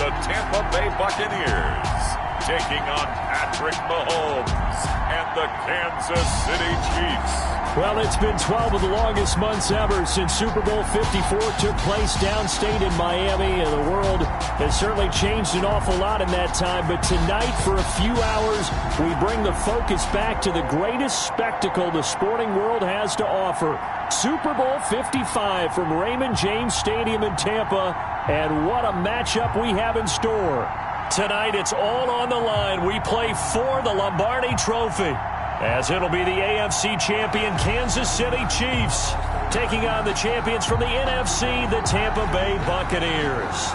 the Tampa Bay Buccaneers, taking on Patrick Mahomes and the Kansas City Chiefs. Well, it's been 12 of the longest months ever since Super Bowl 54 took place downstate in Miami, and the world has certainly changed an awful lot in that time. But tonight, for a few hours, we bring the focus back to the greatest spectacle the sporting world has to offer. Super Bowl 55 from Raymond James Stadium in Tampa, and what a matchup we have in store. Tonight, it's all on the line. We play for the Lombardi Trophy, as it'll be the AFC champion Kansas City Chiefs taking on the champions from the NFC, the Tampa Bay Buccaneers.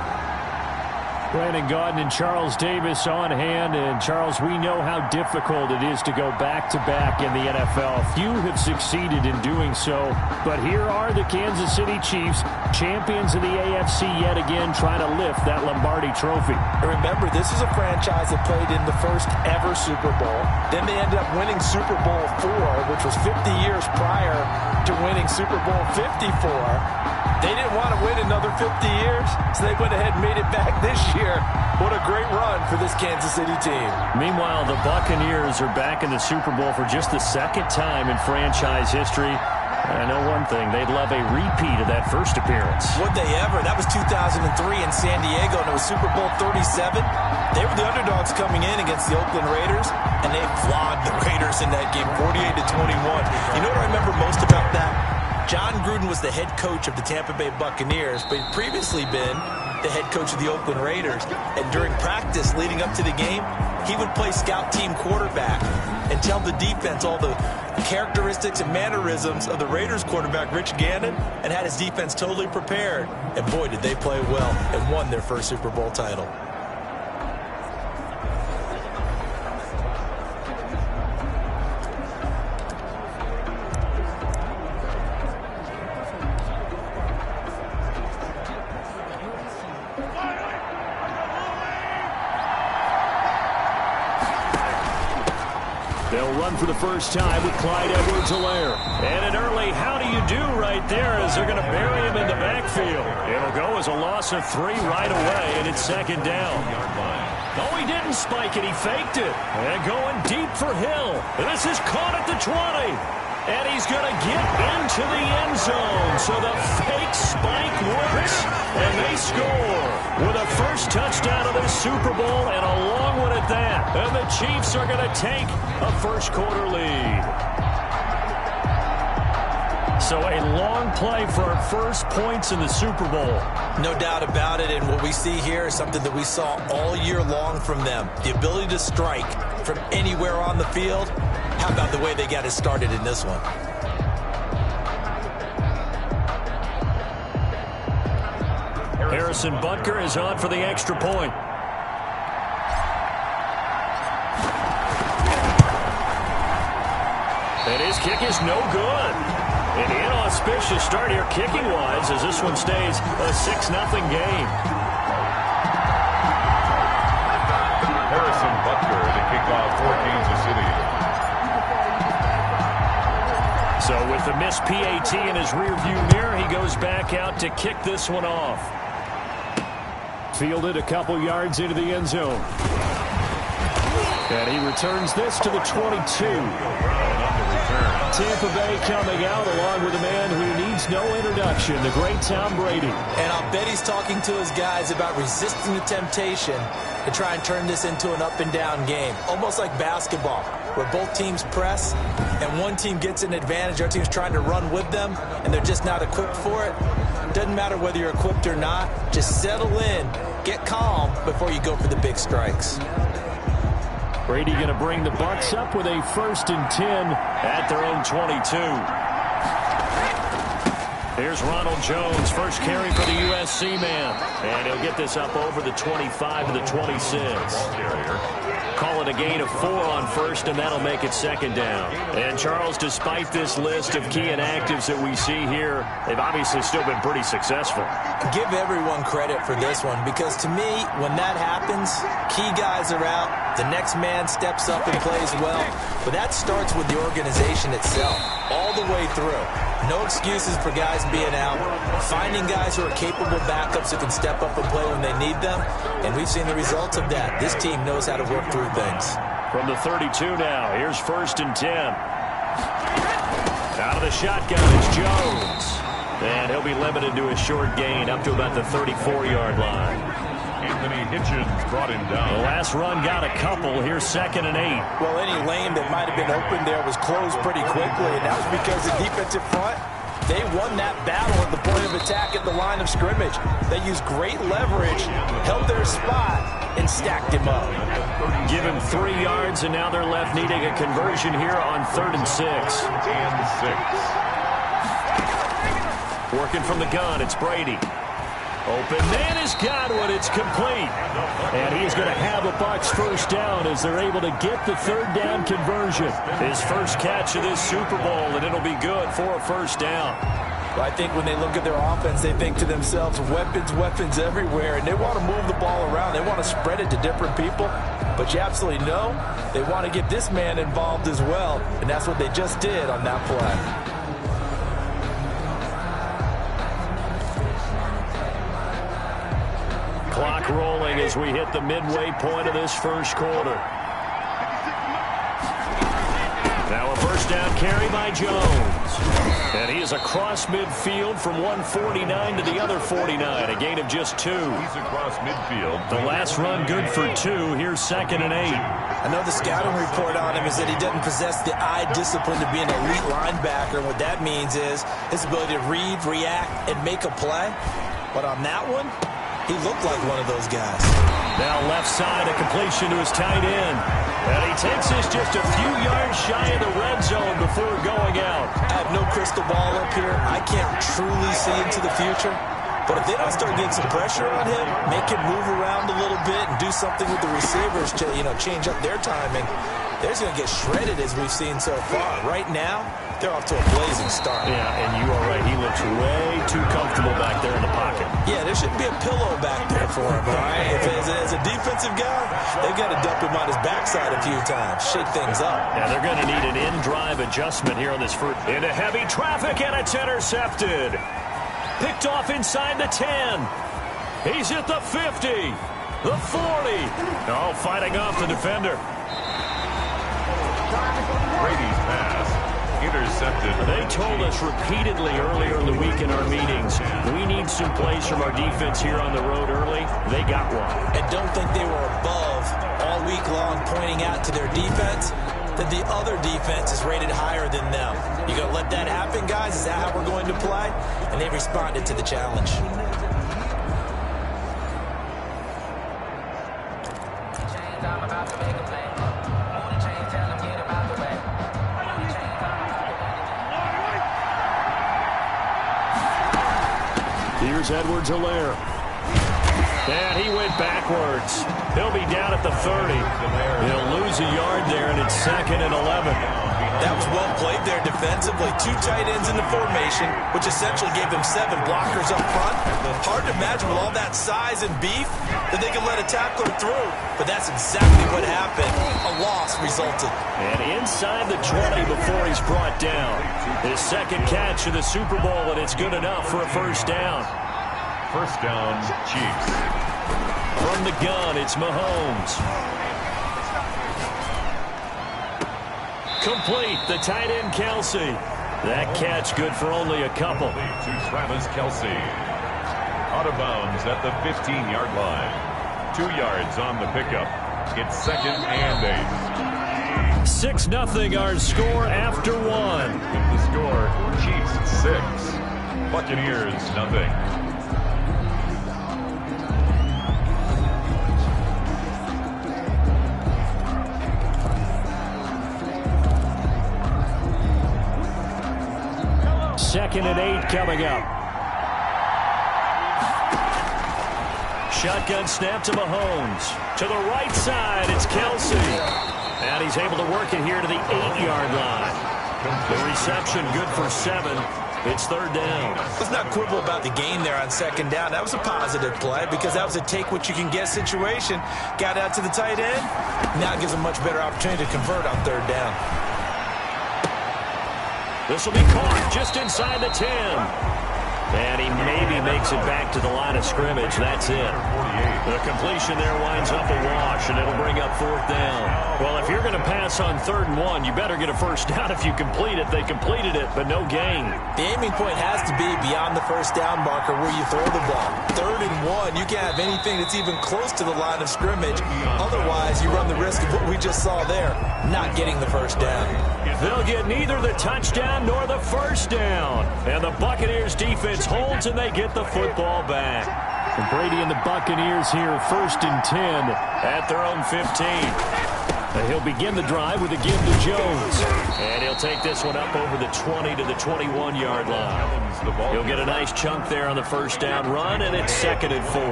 Brandon Gaudin and Charles Davis on hand. And, Charles, we know how difficult it is to go back-to-back in the NFL. Few have succeeded in doing so. But here are the Kansas City Chiefs, champions of the AFC yet again, trying to lift that Lombardi Trophy. Remember, this is a franchise that played in the first ever Super Bowl. Then they ended up winning Super Bowl IV, which was 50 years prior to winning Super Bowl 54. They didn't want to wait another 50 years, so they went ahead and made it back this year. What a great run for this Kansas City team. Meanwhile, the Buccaneers are back in the Super Bowl for just the second time in franchise history. I know one thing, they'd love a repeat of that first appearance. Would they ever? That was 2003 in San Diego, and it was Super Bowl 37. They were the underdogs coming in against the Oakland Raiders, and they flogged the Raiders in that game, 48-21. You know what I remember most about that? John Gruden was the head coach of the Tampa Bay Buccaneers, but he'd previously been the head coach of the Oakland Raiders. And during practice leading up to the game, he would play scout team quarterback and tell the defense all the characteristics and mannerisms of the Raiders quarterback, Rich Gannon, and had his defense totally prepared. And boy, did they play well and won their first Super Bowl title. They'll run for the first time with Clyde Edwards-Helaire. And an early how do you do right there as they're going to bury him in the backfield. It'll go as a loss of 3 right away, and it's second down. No, he didn't spike it. He faked it. And going deep for Hill. This is caught at the 20. And he's going to get into the end zone. So the fake spike works, and they score with a first touchdown of this Super Bowl, and a long one at that. And the Chiefs are going to take a first-quarter lead. So a long play for our first points in the Super Bowl. No doubt about it, and what we see here is something that we saw all year long from them. The ability to strike from anywhere on the field. How about the way they got it started in this one? Harrison Butker is on for the extra point. And his kick is no good. An inauspicious start here kicking-wise as this one stays a 6-0 game. Harrison Butker, the kickoff for Kansas City. So with the missed PAT in his rearview mirror, he goes back out to kick this one off. Fielded a couple yards into the end zone. And he returns this to the 22. Tampa Bay coming out along with a man who needs no introduction, the great Tom Brady. And I'll bet he's talking to his guys about resisting the temptation to try and turn this into an up-and-down game. Almost like basketball, where both teams press and one team gets an advantage, our team's trying to run with them, and they're just not equipped for it. Doesn't matter whether you're equipped or not. Just settle in, get calm before you go for the big strikes. Brady going to bring the Bucs up with a 1st and 10 at their own 22. Here's Ronald Jones, first carry for the USC man. And he'll get this up over the 25 to the 26. Call it a gain of 4 on first, and that'll make it second down. And, Charles, despite this list of key inactives that we see here, they've obviously still been pretty successful. Give everyone credit for this one, because to me, when that happens, key guys are out, The next man steps up and plays well. But that starts with the organization itself, all the way through. No excuses for guys being out. Finding guys who are capable backups who can step up and play when they need them. And we've seen the results of that. This team knows how to work through things. From the 32 now, here's 1st and 10. Out of the shotgun, it's Jones. And he'll be limited to a short gain up to about the 34-yard line. Anthony Hitchens brought him down. The last run got a couple. Here's 2nd and 8. Well, any lane that might have been open there was closed pretty quickly, and that was because the defensive front, they won that battle at the point of attack at the line of scrimmage. They used great leverage, held their spot, and stacked him up. Give him 3 yards, and now they're left needing a conversion here on 3rd and 6. Working from the gun, it's Brady. Open man has got one. It's complete. And he's going to have a Bucs first down as they're able to get the 3rd down conversion. His first catch of this Super Bowl, and it'll be good for a first down. Well, I think when they look at their offense, they think to themselves, weapons, weapons everywhere, and they want to move the ball around. They want to spread it to different people. But you absolutely know they want to get this man involved as well, and that's what they just did on that play. Clock rolling as we hit the midway point of this first quarter. Now a first down carry by Jones. And he is across midfield from 149 to the other 49. A gain of just 2. He's across midfield. The last run good for 2. Here's 2nd and 8. I know the scouting report on him is that he doesn't possess the eye discipline to be an elite linebacker. And what that means is his ability to read, react, and make a play. But on that one, he looked like one of those guys. Now left side, a completion to his tight end. And he takes this just a few yards shy of the red zone before going out. I have no crystal ball up here. I can't truly see into the future. But if they don't start getting some pressure on him, make him move around a little bit and do something with the receivers to, change up their timing, they're going to get shredded as we've seen so far. Right now, they're off to a blazing start. Yeah, and you are right. He looks way too comfortable back there in the pocket. Yeah, there shouldn't be a pillow back there for him, all right? If as a defensive guy, they've got to dump him on his backside a few times, shake things up. Yeah, they're going to need an in-drive adjustment here on this first. Into heavy traffic, and it's intercepted. Picked off inside the 10. He's at the 50, the 40. Oh, fighting off the defender. Brady's pass intercepted. They told us repeatedly earlier in the week in our meetings, we need some plays from our defense here on the road early. They got one. And don't think they were above all week long pointing out to their defense that the other defense is rated higher than them. You going to let that happen, guys? Is that how we're going to play? And they responded to the challenge. Here's Edwards-Helaire. And he went backwards. He'll be down at the 30. He'll lose a yard there, and it's 2nd and 11. That was well played there defensively. 2 tight ends in the formation, which essentially gave them 7 blockers up front. Hard to imagine with all that size and beef that they could let a tackler through. But that's exactly what happened. A loss resulted. And inside the 20 before he's brought down. His 2nd catch of the Super Bowl, and it's good enough for a first down. First down, Chiefs. From the gun, it's Mahomes. Complete, the tight end Kelsey. That catch good for only a couple. To Travis Kelsey. Out of bounds at the 15-yard line. 2 yards on the pickup. It's 2nd and 8. 6-0 our score after 1. The score, Chiefs 6. Buccaneers nothing. Second and 8 coming up. Shotgun snap to Mahomes. To the right side, it's Kelsey. And he's able to work it here to the 8-yard line. The reception good for 7. It's third down. Let's not quibble about the gain there on second down. That was a positive play because that was a take-what-you-can-get situation. Got out to the tight end. Now it gives a much better opportunity to convert on third down. This will be caught just inside the 10. And he maybe makes it back to the line of scrimmage. That's it. The completion there winds up a wash, and it'll bring up fourth down. Well, if you're going to pass on 3rd and 1, you better get a first down if you complete it. They completed it, but no gain. The aiming point has to be beyond the first down marker where you throw the ball. 3rd and 1, you can't have anything that's even close to the line of scrimmage. Otherwise, you run the risk of what we just saw there, not getting the first down. They'll get neither the touchdown nor the first down. And the Buccaneers defense holds, and they get the football back. And Brady and the Buccaneers here, 1st and 10 at their own 15. And he'll begin the drive with a give to Jones. And he'll take this one up over the 20 to the 21-yard line. He'll get a nice chunk there on the first down run, and it's 2nd and 4.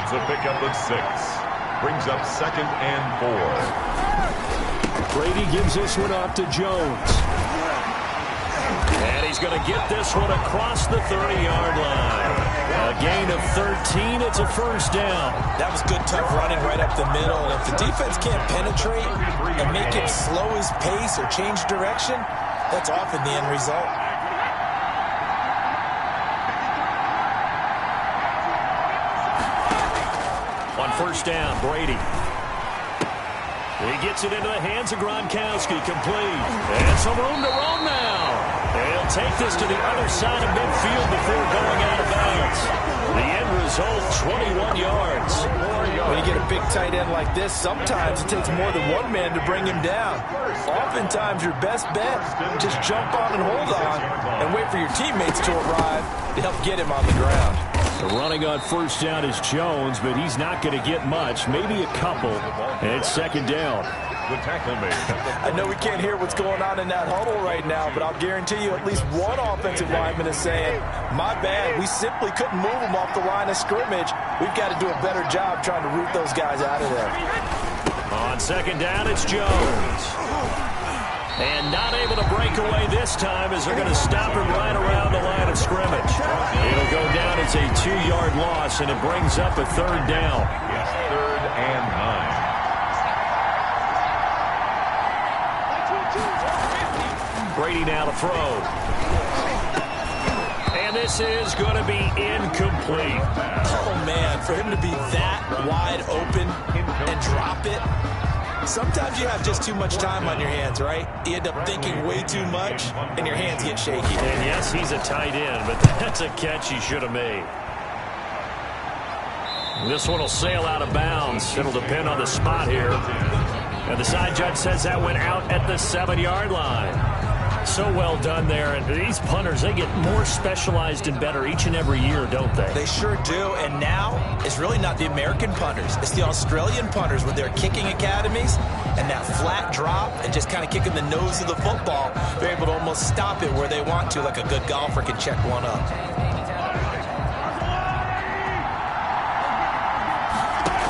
It's a pickup of 6. Brings up 2nd and 4. Brady gives this one off to Jones. And he's going to get this one across the 30-yard line. A gain of 13. It's a first down. That was good, tough running right up the middle. And if the defense can't penetrate and make him slow his pace or change direction, that's often the end result. On first down, Brady. He gets it into the hands of Gronkowski, complete. And some room to roam now. He'll take this to the other side of midfield before going out of bounds. The end result, 21 yards. When you get a big tight end like this, sometimes it takes more than one man to bring him down. Oftentimes, your best bet, just jump on and hold on and wait for your teammates to arrive to help get him on the ground. The running on first down is Jones, but he's not going to get much, maybe a couple. And it's 2nd down. The tackle made. I know we can't hear what's going on in that huddle right now, but I'll guarantee you at least one offensive lineman is saying, my bad, we simply couldn't move them off the line of scrimmage. We've got to do a better job trying to root those guys out of there. On 2nd down, it's Jones. And not able to break away this time as they're going to stop him right around the line of scrimmage. It'll go down as a 2-yard loss, and it brings up a 3rd down. It's 3rd and 9. Brady now to throw. And this is going to be incomplete. Oh, man, for him to be that wide open and drop it. Sometimes you have just too much time on your hands, right? You end up thinking way too much, and your hands get shaky. And yes, he's a tight end, but that's a catch he should have made. This one will sail out of bounds. It'll depend on the spot here. And the side judge says that went out at the 7-yard line. So well done there. And these punters, they get more specialized and better each and every year, don't they? They sure do. And now it's really not the American punters. It's the Australian punters with their kicking academies and that flat drop and just kind of kicking the nose of the football. They're able to almost stop it where they want to, like a good golfer can check one up.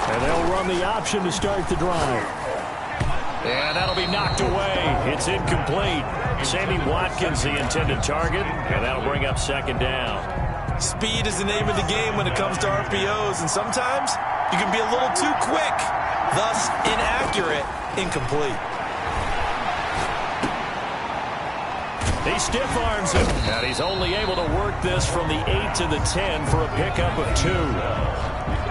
And they'll run the option to start the drive. And that'll be knocked away. It's incomplete. Sammy Watkins, the intended target, and that'll bring up 2nd down. Speed is the name of the game when it comes to RPOs, and sometimes you can be a little too quick, thus inaccurate, incomplete. He stiff arms him, and he's only able to work this from the 8 to the 10 for a pickup of 2.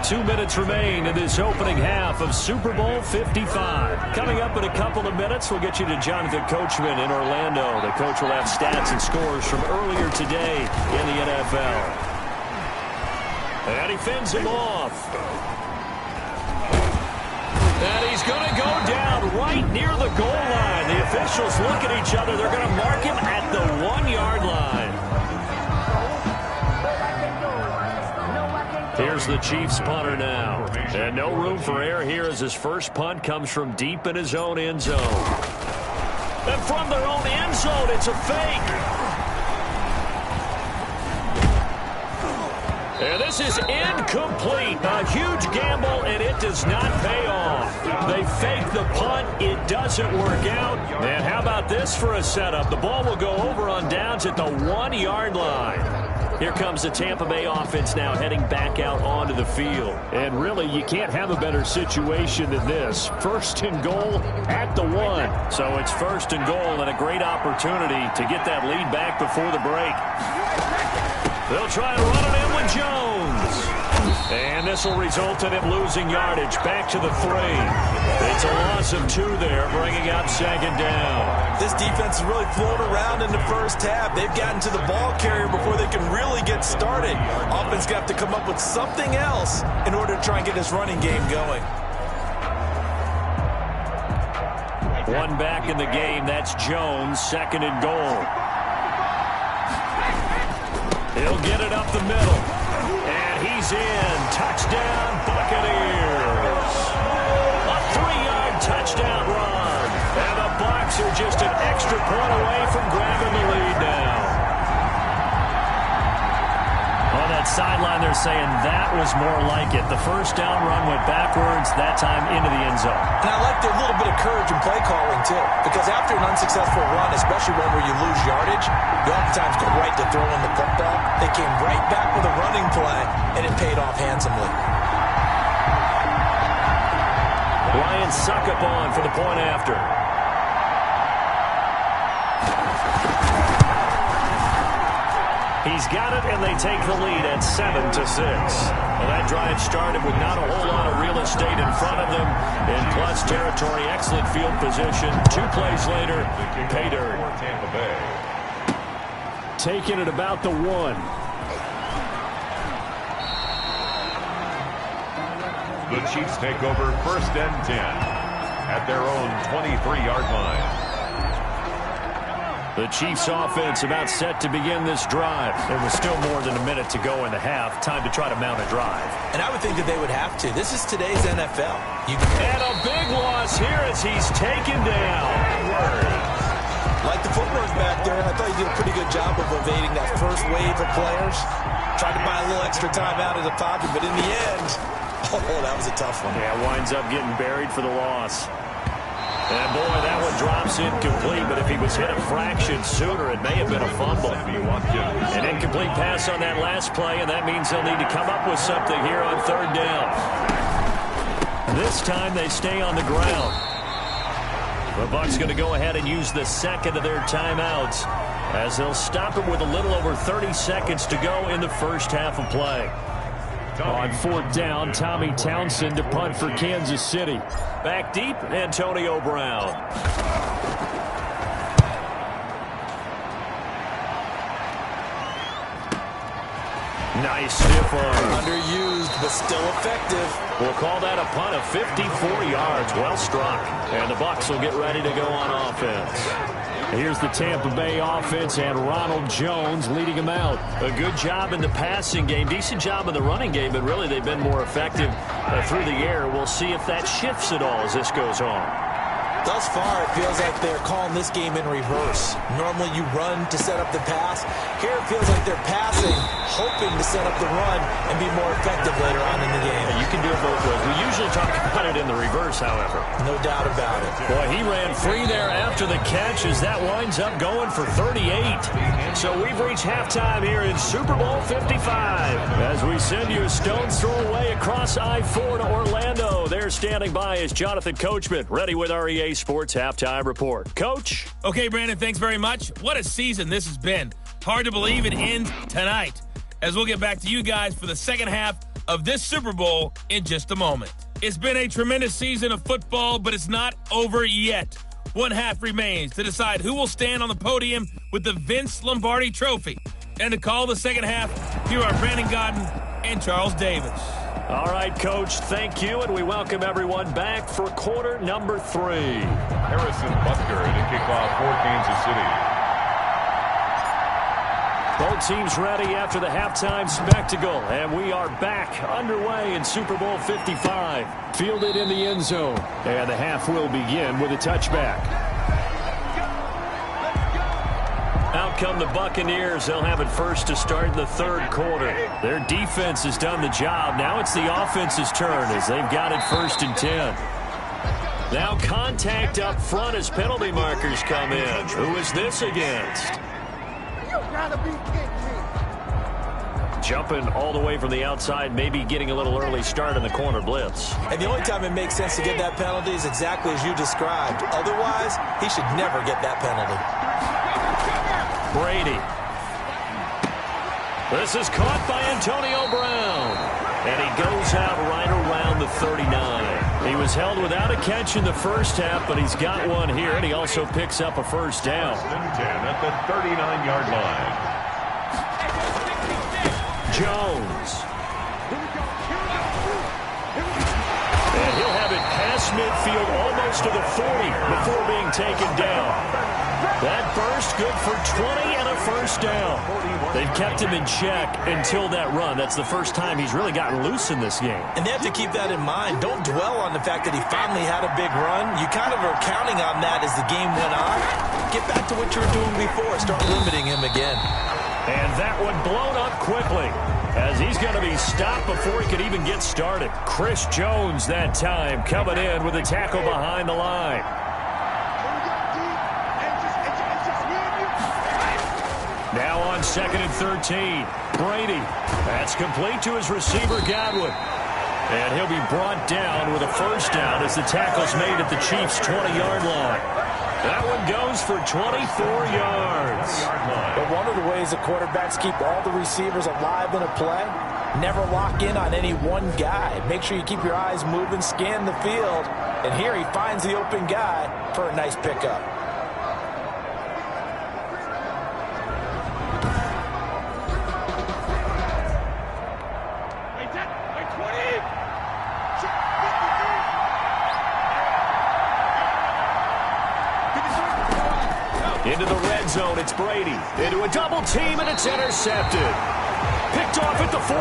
2 minutes remain in this opening half of Super Bowl 55. Coming up in a couple of minutes, we'll get you to Jonathan Coachman in Orlando. The coach will have stats and scores from earlier today in the NFL. And he fends him off. And he's going to go down right near the goal line. The officials look at each other. They're going to mark him at the 1-yard line. Here's the Chiefs punter now. And no room for error here as his first punt comes from deep in his own end zone. And from their own end zone, it's a fake. And this is incomplete. A huge gamble, and it does not pay off. They fake the punt. It doesn't work out. And how about this for a setup? The ball will go over on downs at the 1-yard line. Here comes the Tampa Bay offense now heading back out onto the field. And really, you can't have a better situation than this. First and goal at the 1. So it's first and goal and a great opportunity to get that lead back before the break. They'll try and run it in with Jones. And this will result in him losing yardage back to the 3. It's a loss of 2 there, bringing up second down. This defense is really flown around in the first half. They've gotten to the ball carrier before they can really get started. Offense got to come up with something else in order to try and get this running game going. One back in the game. That's Jones, second and goal. He'll get it up the middle. And he's in. Touchdown, Buccaneers. A 3-yard touchdown run. And the Bucs are just an extra point away from grabbing the lead now. On that sideline, they're saying that was more like it. The first down run went backwards, that time into the end zone. And I like their little bit of courage in play calling, too. Because after an unsuccessful run, especially one where you lose yardage, you oftentimes go right to throwing the football. They came right back with a running play, and it paid off handsomely. Ryan Suckup on for the point after. He's got it, and they take the lead at 7-6. Well, that drive started with not a whole lot of real estate in front of them. In plus territory, excellent field position. 2 plays later, pay dirt. Tampa Bay. Taking it about the 1. The Chiefs take over first and 10 at their own 23-yard line. The Chiefs offense about set to begin this drive. There was still more than a minute to go in the half. Time to try to mount a drive. And I would think that they would have to. This is today's NFL. And a big loss here as he's taken down. Like the footwork back there, I thought he did a pretty good job of evading that first wave of players. Tried to buy a little extra time out of the pocket, but in the end, oh, that was a tough one. Yeah, winds up getting buried for the loss. And, boy, that one drops incomplete, but if he was hit a fraction sooner, it may have been a fumble. An incomplete pass on that last play, and that means they'll need to come up with something here on third down. This time they stay on the ground. The Bucs going to go ahead and use the second of their timeouts as they'll stop it with a little over 30 seconds to go in the first half of play. On fourth down, Tommy Townsend to punt for Kansas City. Back deep, Antonio Brown. Nice stiff arm. Underused, but still effective. We'll call that a punt of 54 yards. Well struck. And the Bucs will get ready to go on offense. Here's the Tampa Bay offense and Ronald Jones leading them out. A good job in the passing game. Decent job in the running game, but really they've been more effective through the air. We'll see if that shifts at all as this goes on. Thus far, it feels like they're calling this game in reverse. Normally you run to set up the pass. Here it feels like they're passing, hoping to set up the run and be more effective later on in the game. Yeah, you can do it both ways. We usually talk about it in the reverse, however. No doubt about it. Boy, he ran free there after the catch as that winds up going for 38. So we've reached halftime here in Super Bowl 55. As we send you a stone's throw away across I-4 to Orlando. There standing by is Jonathan Coachman, ready with our EA Sports Halftime Report. Coach? Okay, Brandon, thanks very much. What a season this has been. Hard to believe it ends tonight, as we'll get back to you guys for the second half of this Super Bowl in just a moment. It's been a tremendous season of football, but it's not over yet. One half remains to decide who will stand on the podium with the Vince Lombardi Trophy. And to call the second half, here are Brandon Godden and Charles Davis. All right, Coach, thank you, and we welcome everyone back for quarter number 3. Harrison Butker to kick off for Kansas City. Both teams ready after the halftime spectacle, and we are back underway in Super Bowl 55. Fielded in the end zone, and the half will begin with a touchback. Out come the Buccaneers. They'll have it first to start the third quarter. Their defense has done the job. Now it's the offense's turn as they've got it first and 10. Now contact up front as penalty markers come in. Who is this against? You gotta be kidding me. Jumping all the way from the outside, maybe getting a little early start in the corner blitz. And the only time it makes sense to get that penalty is exactly as you described. Otherwise, he should never get that penalty. Brady. This is caught by Antonio Brown. And he goes out right around the 39. He was held without a catch in the first half, but he's got one here, and he also picks up a first down. 10 at the 39-yard line. Jones. And he'll have it past midfield almost to the 40 before being taken down. That burst good for 20 and a first down. They've kept him in check until that run. That's the first time he's really gotten loose in this game. And they have to keep that in mind. Don't dwell on the fact that he finally had a big run. You kind of are counting on that as the game went on. Get back to what you were doing before. Start limiting him again. And that one blown up quickly as he's going to be stopped before he could even get started. Chris Jones that time coming in with a tackle behind the line. Now on 2nd and 13. Brady. That's complete to his receiver, Godwin. And he'll be brought down with a first down as the tackle's made at the Chiefs' 20-yard line. That one goes for 24 yards. But one of the ways the quarterbacks keep all the receivers alive in a play, never lock in on any one guy. Make sure you keep your eyes moving, scan the field. And here he finds the open guy for a nice pickup. Into the red zone, it's Brady. Into a double team, and it's intercepted. Picked off at the 14.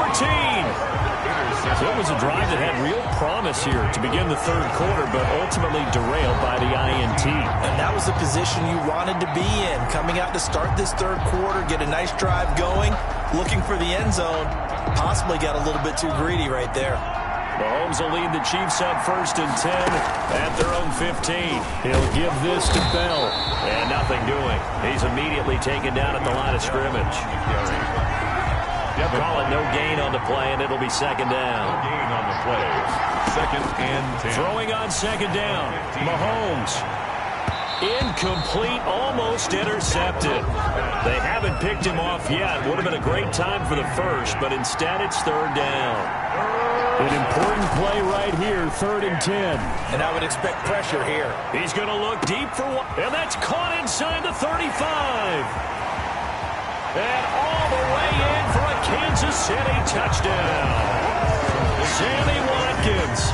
So it was a drive that had real promise here to begin the third quarter, but ultimately derailed by the INT. And that was the position you wanted to be in. Coming out to start this third quarter, get a nice drive going, looking for the end zone. Possibly got a little bit too greedy right there. Mahomes will lead the Chiefs up 1st and 10 at their own 15. He'll give this to Bell. And nothing doing. He's immediately taken down at the line of scrimmage. Call it no gain on the play, and it'll be second down. No gain on the play. 2nd and 10. Throwing on second down. Mahomes. Incomplete, almost intercepted. They haven't picked him off yet. Would have been a great time for the first, but instead it's third down. An important play right here, 3rd and 10. And I would expect pressure here. He's going to look deep for one, and that's caught inside the 35. And all the way in for a Kansas City touchdown. Sammy Watkins,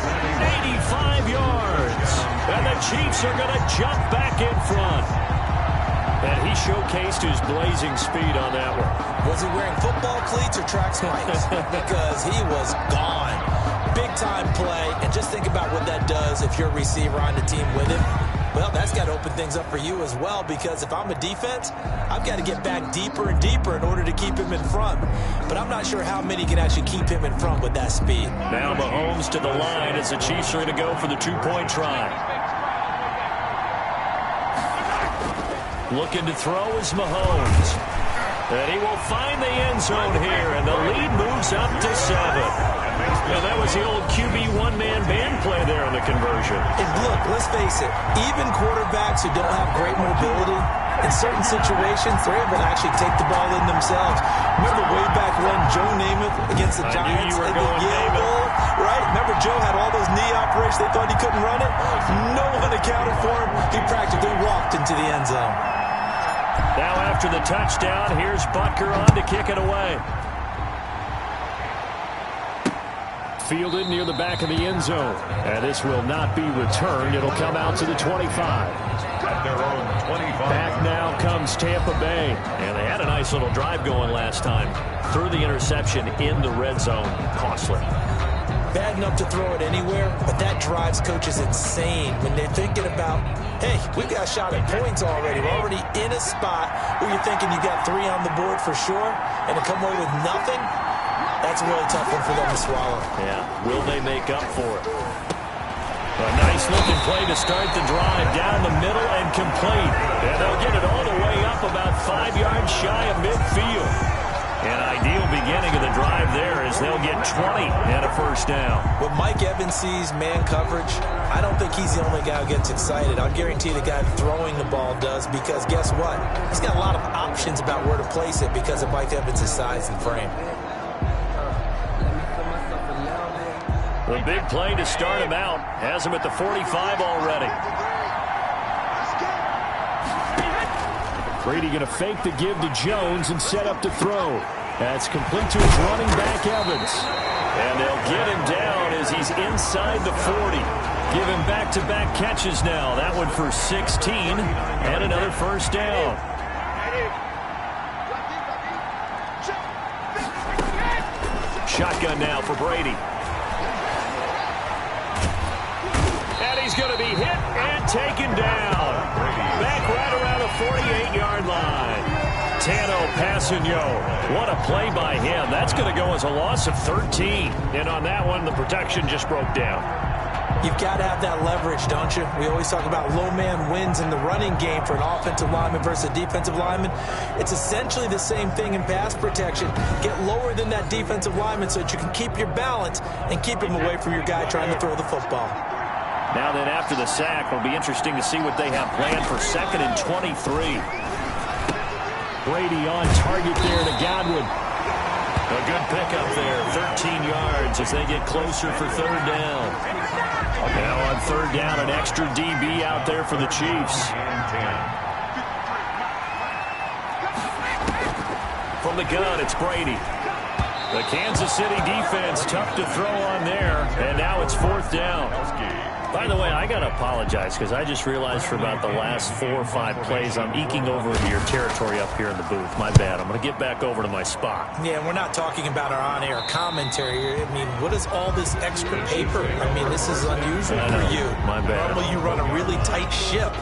85 yards. And the Chiefs are going to jump back in front. And he showcased his blazing speed on that one. Was he wearing football cleats or track spikes? Because he was gone. Big-time play. And just think about what that does if you're a receiver on the team with him. Well, that's got to open things up for you as well, because if I'm a defense, I've got to get back deeper and deeper in order to keep him in front. But I'm not sure how many can actually keep him in front with that speed. Now Mahomes to the line as the Chiefs are going to go for the two-point try. Looking to throw is Mahomes. And he will find the end zone here, and the lead moves up to 7. Now, that was the old QB one-man band play there on the conversion. And look, let's face it, even quarterbacks who don't have great mobility, in certain situations, they're able to actually take the ball in themselves. Remember way back when Joe Namath against the Giants at the Yale Bowl, right? Remember Joe had all those knee operations, they thought he couldn't run it? No one accounted for him. He practically walked into the end zone. Now after the touchdown, here's Butker on to kick it away. Fielded near the back of the end zone. And this will not be returned. It'll come out to the 25. At their own 25. Back now comes Tampa Bay. And they had a nice little drive going last time. Threw the interception in the red zone. Costly. Bad enough to throw it anywhere, but that drives coaches insane when they're thinking about, hey, we've got a shot at points already. We're already in a spot where you're thinking you got 3 on the board for sure, and to come away with nothing, that's a really tough one for them to swallow. Yeah, will they make up for it? A nice-looking play to start the drive down the middle and complete. And they'll get it all the way up about 5 yards shy of midfield. An ideal beginning of the drive there as they'll get 20 and a first down. When Mike Evans sees man coverage, I don't think he's the only guy who gets excited. I'll guarantee the guy throwing the ball does, because guess what? He's got a lot of options about where to place it because of Mike Evans' size and frame. The big play to start him out has him at the 45 already. Brady going to fake the give to Jones and set up to throw. That's complete to his running back, Evans. And they'll get him down as he's inside the 40. Give him back-to-back catches now. That one for 16 and another first down. Shotgun now for Brady. And he's going to be hit and taken down. Back right around the 48-yard line. Tano Passigno. What a play by him. That's going to go as a loss of 13. And on that one, the protection just broke down. You've got to have that leverage, don't you? We always talk about low man wins in the running game for an offensive lineman versus a defensive lineman. It's essentially the same thing in pass protection. Get lower than that defensive lineman so that you can keep your balance and keep him away from your guy trying to throw the football. Now then, after the sack, it'll be interesting to see what they have planned for 2nd and 23. Brady on target there to Godwin. A good pickup there, 13 yards as they get closer for 3rd down. Now on 3rd down, an extra DB out there for the Chiefs. From the gun, it's Brady. The Kansas City defense tough to throw on there, and now it's 4th down. By the way, I got to apologize because I just realized for about the last 4 or 5 plays I'm eking over into your territory up here in the booth. My bad. I'm going to get back over to my spot. Yeah, we're not talking about our on-air commentary. I mean, what is all this extra paper? I mean, this is unusual for you. My bad. Normally you run a really tight ship.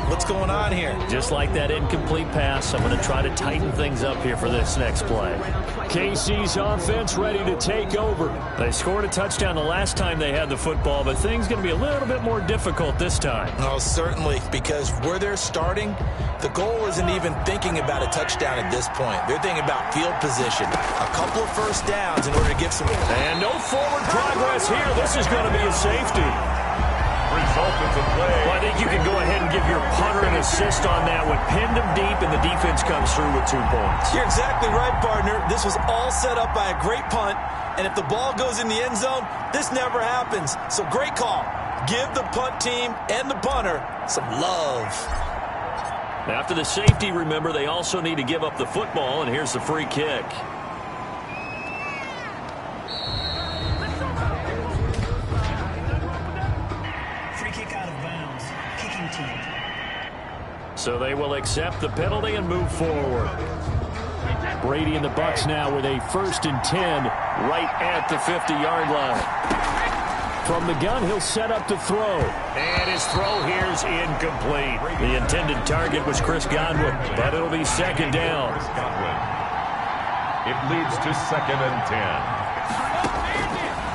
What's going on here? Just like that incomplete pass, I'm going to try to tighten things up here for this next play. KC's offense ready to take over. They scored a touchdown the last time they had the football, but things going to be a little bit more difficult this time. Oh, certainly, because where they're starting, the goal isn't even thinking about a touchdown at this point. They're thinking about field position. A couple of first downs in order to get some... And no forward progress here. This is going to be a safety. Well, I think you can go ahead and give your punter an assist on that one. Pinned him deep, and the defense comes through with 2 points. You're exactly right, partner. This was all set up by a great punt, and if the ball goes in the end zone, this never happens. So great call. Give the punt team and the punter some love. After the safety, remember, they also need to give up the football, and here's the free kick. So they will accept the penalty and move forward. Brady and the Bucs now with a 1st and 10 right at the 50-yard line. From the gun, he'll set up to throw. And his throw here's incomplete. The intended target was Chris Godwin, but it'll be 2nd down. It leads to 2nd and 10.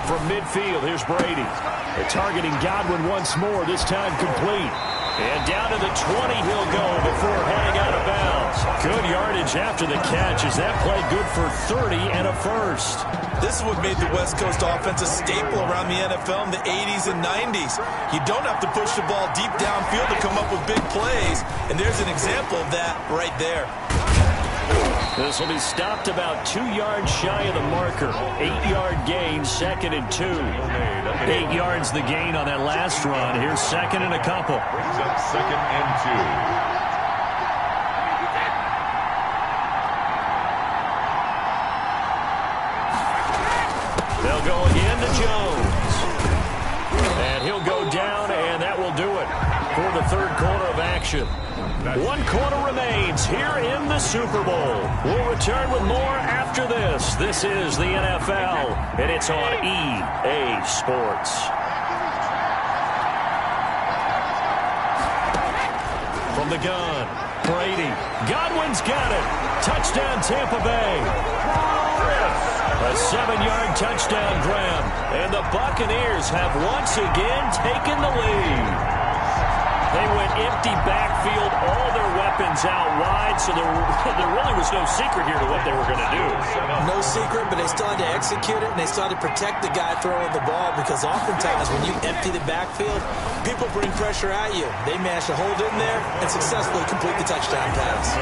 From midfield, here's Brady. They're targeting Godwin once more, this time complete. And down to the 20 he'll go before heading out of bounds. Good yardage after the catch. Is that play good for 30 and a first? This is what made the West Coast offense a staple around the NFL in the 80s and 90s. You don't have to push the ball deep downfield to come up with big plays. And there's an example of that right there. This will be stopped about 2 yards shy of the marker. 8-yard gain, 2nd and 2. 8 yards the gain on that last run. Here's 2nd and a couple. Brings up 2nd and 2. They'll go again to Jones. And he'll go down, and that will do it for the 3rd quarter of action. 1 quarter remains here in the Super Bowl. We'll return with more after this. This is the NFL, and it's on EA Sports. From the gun, Brady. Godwin's got it. Touchdown, Tampa Bay. A 7-yard touchdown grab. And the Buccaneers have once again taken the lead. They went empty backfield, all their weapons out wide, so there really was no secret here to what they were going to do. No secret, but they still had to execute it, and they still had to protect the guy throwing the ball, because oftentimes when you empty the backfield, people bring pressure at you. They managed to hold in there and successfully complete the touchdown pass.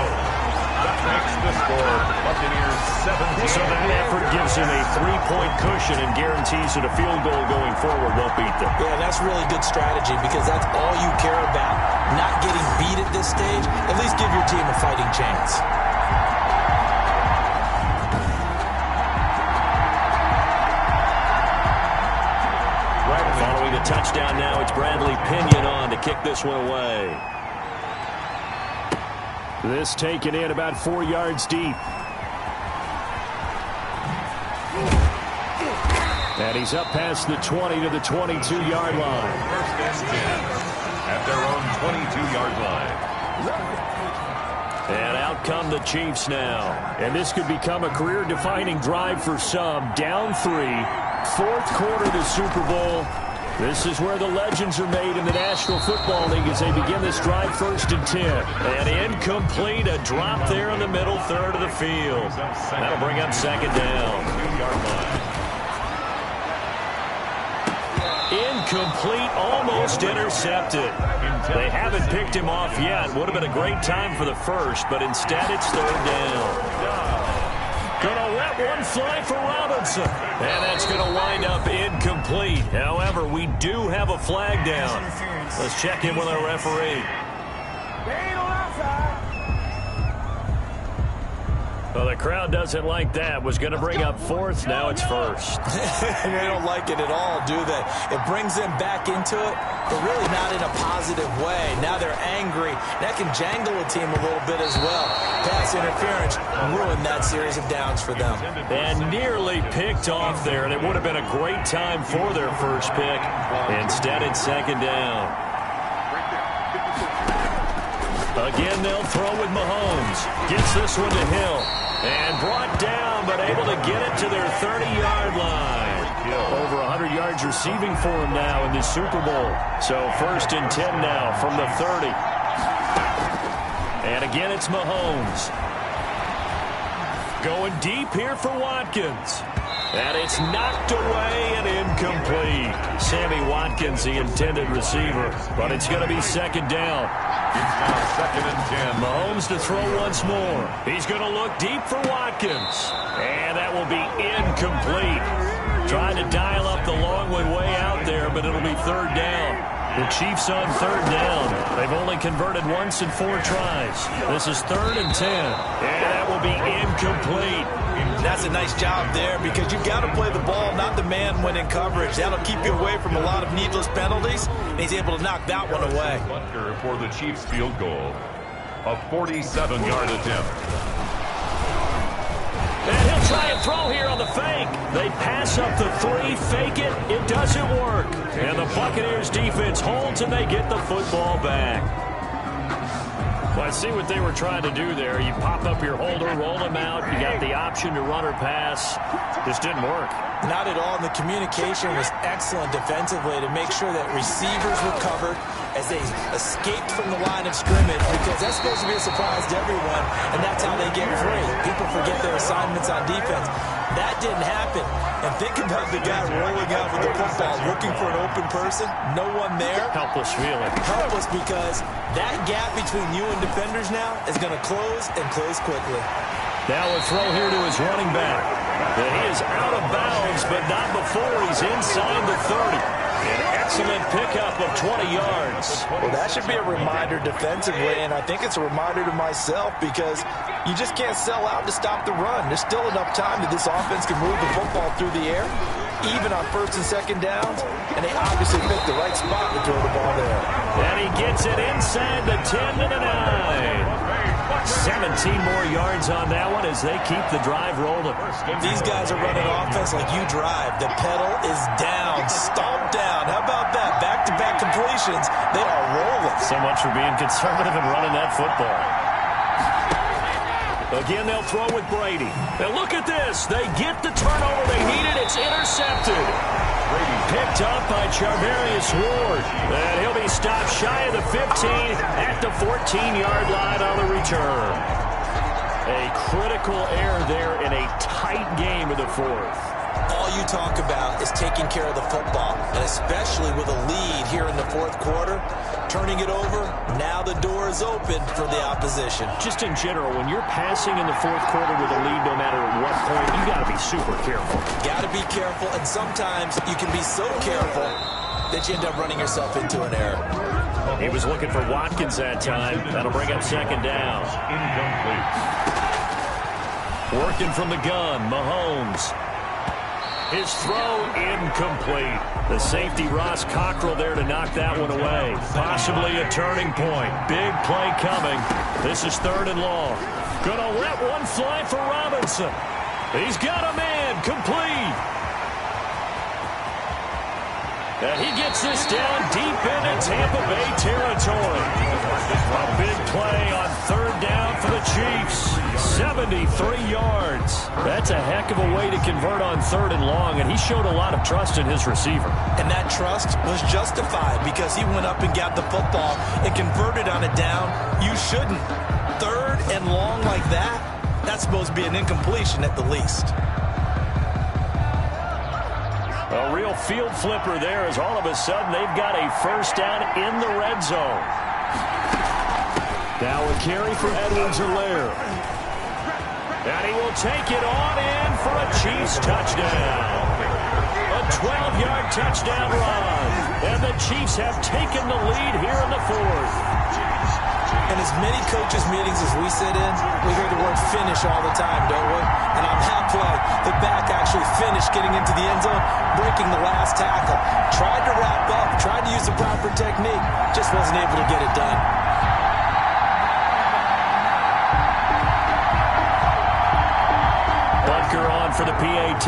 That makes the score Buccaneers 17. So that effort gives him a 3-point cushion and guarantees that a field goal going forward won't beat them. Yeah, that's really good strategy, because that's all you care about. Not getting beat at this stage. At least give your team a fighting chance. Following the touchdown now, it's Bradley Pinion on to kick this one away. This taken in about 4 yards deep. And he's up past the 20 to the 22-yard line. First and 10 at their own 22-yard line. And out come the Chiefs now. And this could become a career-defining drive for some. Down 3, fourth quarter of the Super Bowl. This is where the legends are made in the National Football League as they begin this drive, 1st and 10. And incomplete, a drop there in the middle third of the field. That'll bring up 2nd down. 2-yard line. Incomplete, almost intercepted. They haven't picked him off yet. Would have been a great time for the first, but instead it's 3rd down. Gonna let one fly for Robinson. And that's gonna wind up incomplete. However, we do have a flag down. Let's check in with our referee. Well, the crowd doesn't like that. Was going to bring up 4th. Now it's 1st. They don't like it at all, do they? It brings them back into it, but really not in a positive way. Now they're angry. That can jangle a team a little bit as well. Pass interference ruined that series of downs for them. And nearly picked off there, and it would have been a great time for their first pick. Instead, it's 2nd down. Again, they'll throw with Mahomes. Gets this one to Hill. And brought down, but able to get it to their 30-yard line. Over 100 yards receiving for him now in the Super Bowl. So 1st and 10 now from the 30. And again, it's Mahomes. Going deep here for Watkins. And it's knocked away and incomplete. Sammy Watkins, the intended receiver. But it's going to be 2nd down. It's now 2nd and 10. Mahomes to throw once more. He's going to look deep for Watkins. And that will be incomplete. Trying to dial up the long one way out there, but it'll be 3rd down. The Chiefs on 3rd down. They've only converted once in 4 tries. This is 3rd and 10. And that will be incomplete. That's a nice job there, because you've got to play the ball, not the man when in coverage. That'll keep you away from a lot of needless penalties, and he's able to knock that one away. Bunker for the Chiefs field goal. A 47-yard attempt. And he'll try and throw here on the fake. They pass up the 3, fake it. It doesn't work. And the Buccaneers defense holds, and they get the football back. Well, I see what they were trying to do there. You pop up your holder, roll him out. You got the option to run or pass. Just didn't work. Not at all. And the communication was excellent defensively to make sure that receivers were covered as they escaped from the line of scrimmage, because that's supposed to be a surprise to everyone, and that's how they get free. People forget their assignments on defense. That didn't happen. And think about the guy rolling out with the football, looking for an open person. No one there. Helpless feeling. Helpless, because that gap between you and defenders now is going to close, and close quickly. Now a throw here to his running back. And he is out of bounds, but not before he's inside the 30. An excellent pickup of 20 yards. Well, that should be a reminder defensively, and I think it's a reminder to myself, because you just can't sell out to stop the run. There's still enough time that this offense can move the football through the air, even on 1st and 2nd downs, and they obviously picked the right spot to throw the ball there. And he gets it inside the 10 to the 9. 17 more yards on that one as they keep the drive rolling. These guys are running offense like you drive. The pedal is down, stomped down. How about that? Back-to-back completions. They are rolling. So much for being conservative and running that football. Again, they'll throw with Brady. And look at this. They get the turnover they needed. It's intercepted. Picked up by Charvarius Ward. And he'll be stopped shy of the 15 at the 14-yard line on the return. A critical error there in a tight game of the fourth. All you talk about is taking care of the football, and especially with a lead here in the fourth quarter, turning it over, now the door is open for the opposition. Just in general, when you're passing in the fourth quarter with a lead, no matter at what point, you got to be super careful. Got to be careful, and sometimes you can be so careful that you end up running yourself into an error. He was looking for Watkins that time. That'll bring up second down. Incomplete. Working from the gun, Mahomes. His throw incomplete. The safety, Ross Cockrell, there to knock that one away. Possibly a turning point. Big play coming. This is 3rd and long. Gonna let one fly for Robinson. He's got a man. Complete. And he gets this down deep into Tampa Bay territory. A big play on 3rd down for the Chiefs. 73 yards. That's a heck of a way to convert on 3rd and long, and he showed a lot of trust in his receiver. And that trust was justified because he went up and got the football and converted on a down. You shouldn't. 3rd and long like that, that's supposed to be an incompletion at the least. A real field flipper there as all of a sudden they've got a first down in the red zone. Now a carry for Edwards-Helaire. And he will take it on in for a Chiefs touchdown. A 12-yard touchdown run. And the Chiefs have taken the lead here in the fourth. In as many coaches' meetings as we sit in, we hear the word finish all the time, don't we? And on that play, the back actually finished getting into the end zone, breaking the last tackle. Tried to wrap up, tried to use the proper technique, just wasn't able to get it done. Butker on for the PAT.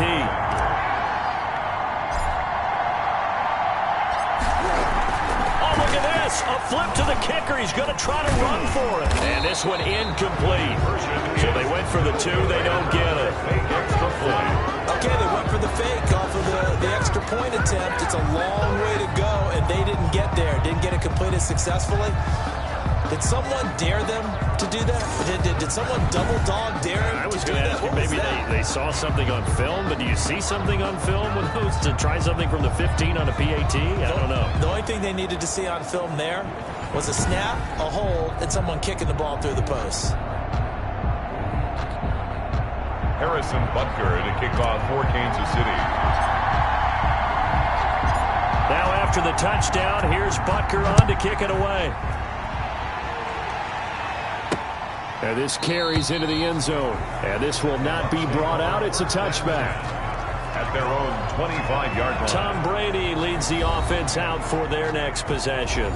A flip to the kicker. He's going to try to run for it. And this one incomplete. So they went for the 2. They don't get it. Okay, they went for the fake off of the extra point attempt. It's a long way to go, and they didn't get there. Didn't get it completed successfully. Did someone dare them to do that? Did someone double dog dare them I was to do going to that? ask you, maybe they saw something on film, but do you see something on film with those to try something from the 15 on a PAT? I don't know. The only thing they needed to see on film there was a snap, a hold, and someone kicking the ball through the post. Harrison Butker to kick off for Kansas City. Now after the touchdown, here's Butker on to kick it away. And this carries into the end zone. And this will not be brought out. It's a touchback. At their own 25-yard line. Tom Brady leads the offense out for their next possession.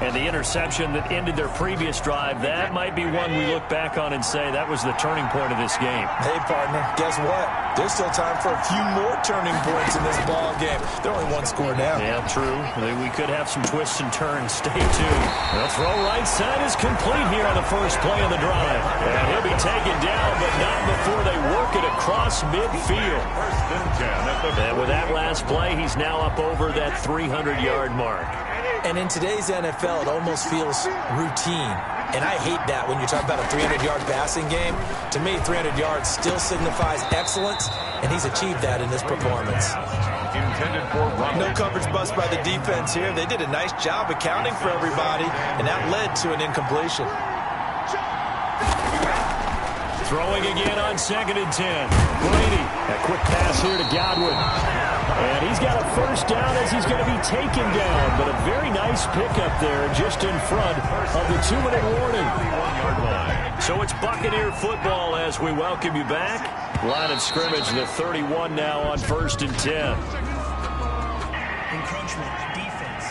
And the interception that ended their previous drive, that might be one we look back on and say that was the turning point of this game. Hey, partner, guess what? There's still time for a few more turning points in this ball game. They're only 1 score down. Yeah, true. We could have some twists and turns. Stay tuned. The throw right side is complete here on the first play of the drive. And he'll be taken down, but not before they work it across midfield. First and 10 And with that last play, he's now up over that 300-yard mark. And in today's NFL, it almost feels routine. And I hate that when you talk about a 300-yard passing game. To me, 300 yards still signifies excellence, and he's achieved that in this performance. Intended for Robert. No coverage bust by the defense here. They did a nice job accounting for everybody, and that led to an incompletion. Throwing again on 2nd and 10. Brady, a quick pass here to Godwin. And he's got a first down as he's going to be taken down. But a very nice pickup there just in front of the 2-minute warning. So it's Buccaneer football as we welcome you back. Line of scrimmage, the 31 now on 1st and 10. Encroachment, defense.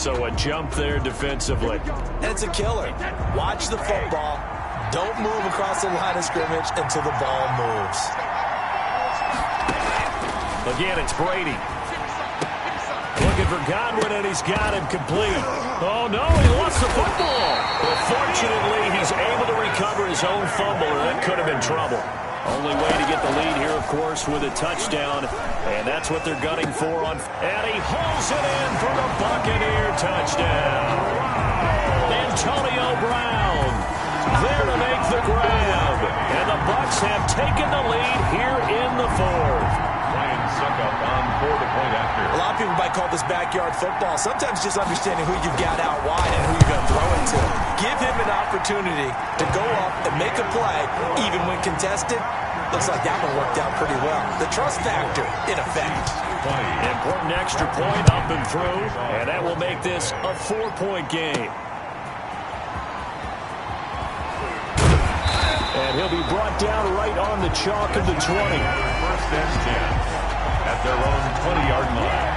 So a jump there defensively. And it's a killer. Watch the football. Don't move across the line of scrimmage until the ball moves. Again, it's Brady. Looking for Godwin, and he's got him complete. Oh, no, he lost the football. But fortunately, he's able to recover his own fumble, or that could have been trouble. Only way to get the lead here, of course, with a touchdown. And that's what they're gunning for. And he hauls it in for the Buccaneer touchdown. Antonio Brown there to make the grab. And the Bucs have taken the lead here in the fourth. Ryan Suckup on for the point after. A lot of people might call this backyard football. Sometimes just understanding who you've got out wide and who you're going to throw it to. Give him an opportunity to go up and make a play, even when contested. Looks like that one worked out pretty well. The trust factor, in effect. Important extra point up and through, and that will make this a 4-point game. And he'll be brought down right on the chalk of the 20. First and 10 at their own 20-yard line.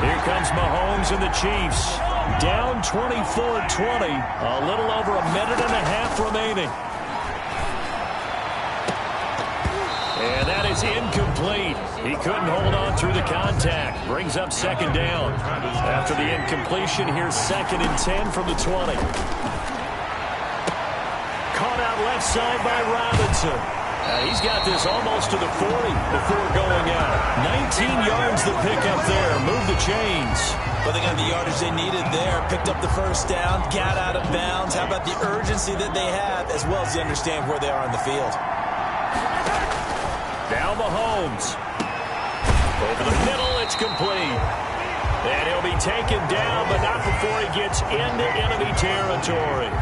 Here comes Mahomes and the Chiefs. Down 24-20. A little over a minute and a half remaining. And that is incomplete. He couldn't hold on through the contact. Brings up second down. After the incompletion, here's 2nd and 10 from the 20. Caught out left side by Robinson. He's got this almost to the 40 before going out. 19 yards to pick up there. Move the chains. But they got the yardage they needed there. Picked up the first down. Got out of bounds. How about the urgency that they have, as well as they understand where they are on the field. Now Mahomes. Over the middle, it's complete. And he'll be taken down, but not before he gets into enemy territory.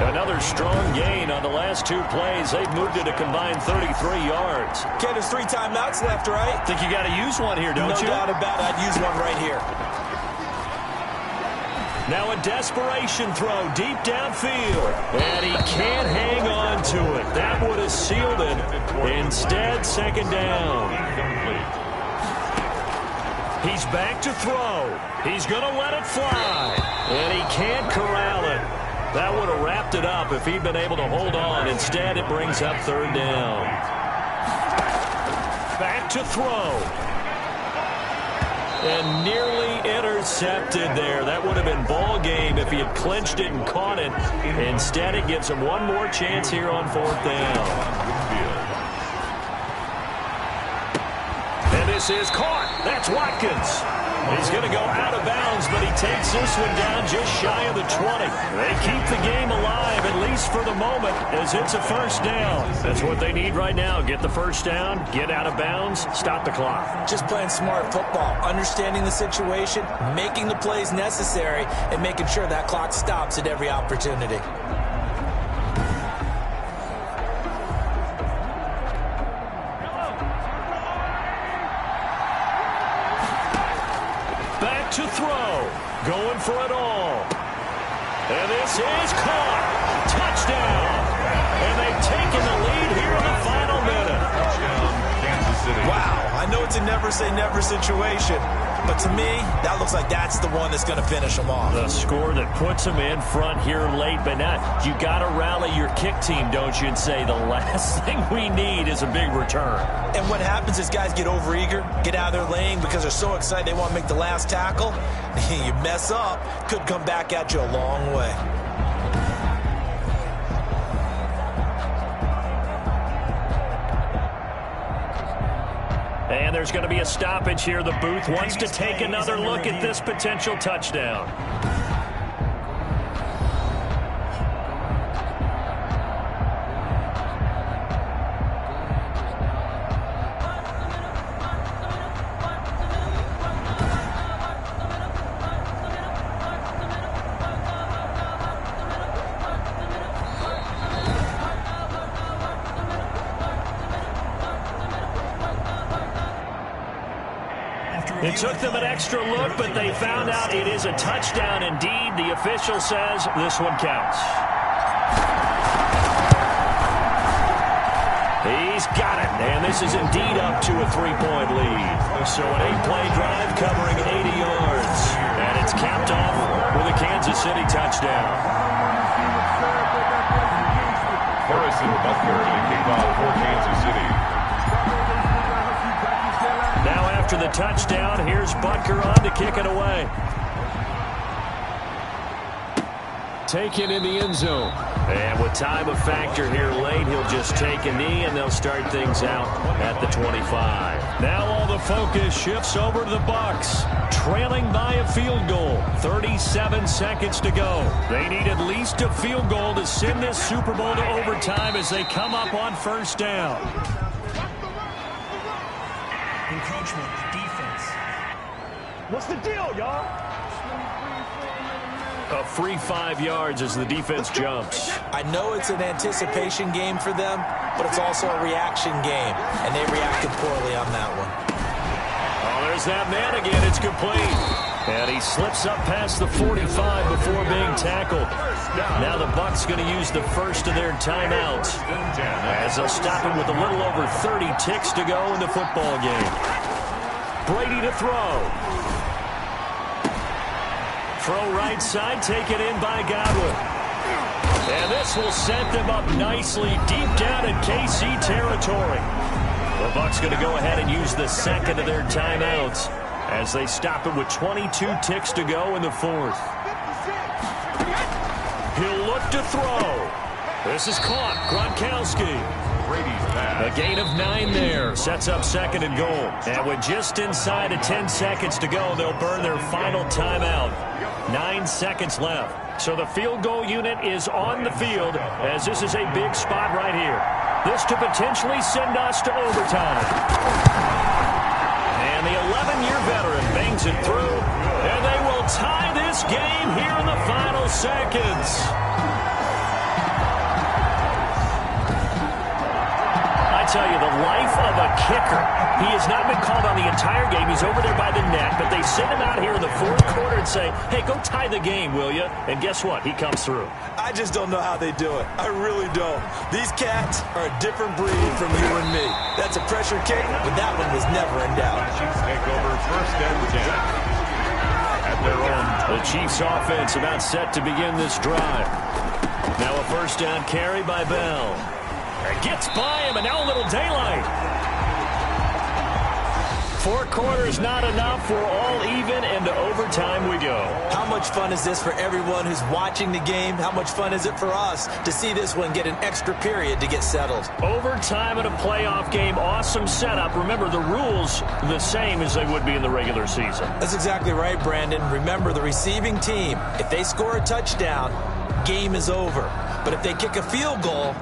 Another strong gain on the last 2 plays. They've moved it a combined 33 yards. Okay, there's 3 timeouts left, right? Think you got to use one here, don't you? No doubt about it. I'd use one right here. Now a desperation throw deep downfield. And he can't hang on to it. That would have sealed it. Instead, second down. He's back to throw. He's going to let it fly. And he can't corral it. That would have wrapped it up if he'd been able to hold on. Instead, it brings up third down. Back to throw. And nearly intercepted there. That would have been ball game if he had clinched it and caught it. Instead, it gives him one more chance here on fourth down. And this is caught. That's Watkins. He's going to go out of bounds, but he takes this one down just shy of the 20. They keep the game alive, at least for the moment, as it's a first down. That's what they need right now. Get the first down, get out of bounds, stop the clock. Just playing smart football, understanding the situation, making the plays necessary, and making sure that clock stops at every opportunity. To throw. Going for it all. And this is caught. Touchdown. And they've taken the lead here in the final minute. Touchdown, Kansas City. Wow. I know it's a never-say-never situation, but to me, that looks like that's the one that's going to finish them off. The score that puts them in front here late, but not. You got to rally your kick team, don't you, and say the last thing we need is a big return. And what happens is guys get overeager, get out of their lane because they're so excited they want to make the last tackle. You mess up, could come back at you a long way. And there's going to be a stoppage here. The booth wants to take another look at this potential touchdown. It took them an extra look, but they found out it is a touchdown indeed. The official says this one counts. He's got it, and this is indeed up to a 3-point lead. So an 8-play drive covering 80 yards, and it's capped off with a Kansas City touchdown. Harrison Butker, the kickoff for Kansas City. Now after the touchdown. Here's Butker on to kick it away. Taken in the end zone. And with time a factor here late, he'll just take a knee, and they'll start things out at the 25. Now all the focus shifts over to the Bucs, trailing by a field goal. 37 seconds to go. They need at least a field goal to send this Super Bowl to overtime as they come up on first down. Encroachment, defense. What's the deal, y'all? A free 5 yards as the defense jumps. I know it's an anticipation game for them, but it's also a reaction game, and they reacted poorly on that one. Oh, there's that man again. It's complete. And he slips up past the 45 before being tackled. Now the Bucs going to use the first of their timeouts as they'll stop him with a little over 30 ticks to go in the football game. Brady to throw. Throw right side, taken in by Godwin. And this will set them up nicely deep down in KC territory. The Bucs going to go ahead and use the second of their timeouts as they stop him with 22 ticks to go in the fourth. He'll look to throw. This is caught. Gronkowski. A gain of 9 there. Sets up second and goal. And with just inside of 10 seconds to go, they'll burn their final timeout. 9 seconds left. So the field goal unit is on the field as this is a big spot right here. This to potentially send us to overtime. And the 11-year veteran bangs it through. And they will tie this game here in the final seconds. I tell you, the life of a kicker. He has not been called on the entire game. He's over there by the net, but they send him out here in the fourth quarter and say, hey, go tie the game, will you? And guess what? He comes through. I just don't know how they do it. I really don't. These cats are a different breed from you and me. That's a pressure kick, but that one was never in doubt. Chiefs take over first and 10 at their own. The Chiefs offense about set to begin this drive. Now a first down carry by Bell. It gets by him, and now a little daylight. 4 quarters not enough. We're all even, and to overtime we go. How much fun is this for everyone who's watching the game? How much fun is it for us to see this one get an extra period to get settled? Overtime in a playoff game, awesome setup. Remember, the rules the same as they would be in the regular season. That's exactly right, Brandon. Remember, the receiving team, if they score a touchdown, game is over. But if they kick a field goal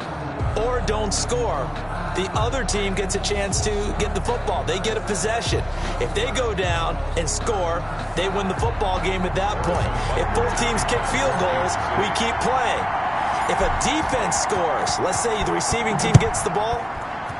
or don't score, the other team gets a chance to get the football. They get a possession. If they go down and score, they win the football game at that point. If both teams kick field goals, we keep playing. If a defense scores, let's say the receiving team gets the ball,